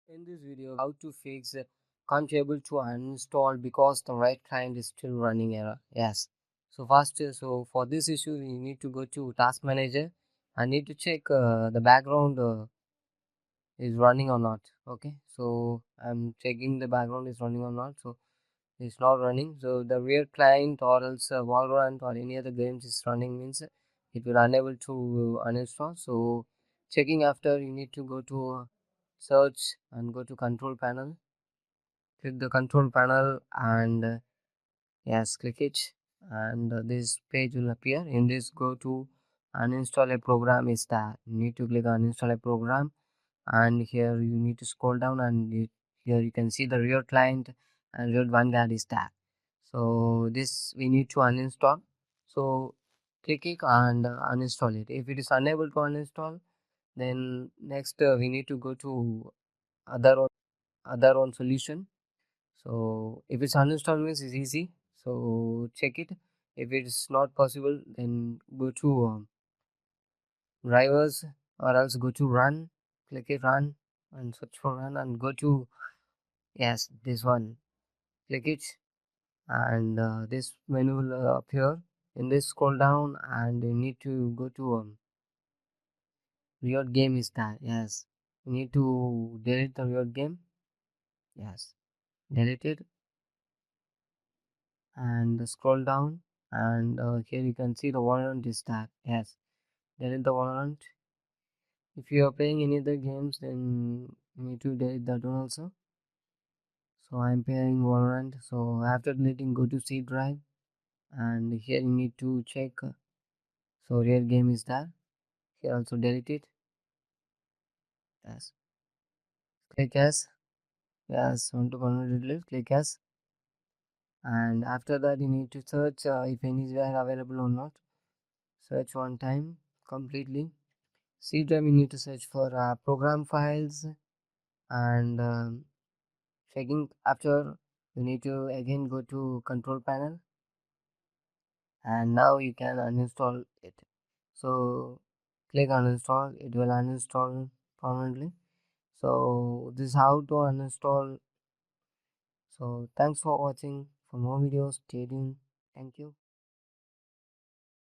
In this video, how to fix can't able to uninstall because the Riot Client is still running error. Yes. So first, so for this issue, you need to go to Task Manager. I need to check the background is running or not. Okay. So I'm checking the background is running or not. So it's not running. So the Riot Client or else Valorant or any other games is running means it will unable to uninstall. So checking after, you need to go to search and go to control panel, click the control panel and yes, click it, and this page will appear. In this, go to uninstall a program is that you need to click uninstall a program, and here you need to scroll down, and here you can see the real client and real vanguard is that. So this we need to uninstall. So click it and uninstall it. If it is unable to uninstall, then next we need to go to other other one solution. So if it's uninstall means it's easy. So check it. If it's not possible, then go to drivers or else go to run. Click it run and search for run and go to yes this one. Click it and this menu will appear. In this, scroll down and you need to go to Riot game is that yes. You need to delete the Riot game. Yes, delete it and scroll down, and here you can see the Valorant is that yes, delete the Valorant. If you are playing any other games, then you need to delete that one also. So I'm playing Valorant, so after deleting, go to C drive, and here you need to check so real game is there. Here also delete it. Yes, click as yes, want to permanently delete, click as, and after that you need to search if any is available or not. Search one time completely. C drive you need to search for program files, and checking after, you need to again go to control panel, and now you can uninstall it. So click uninstall, it will uninstall permanently. So this is how to uninstall. So thanks for watching. For more videos, stay tuned. Thank you.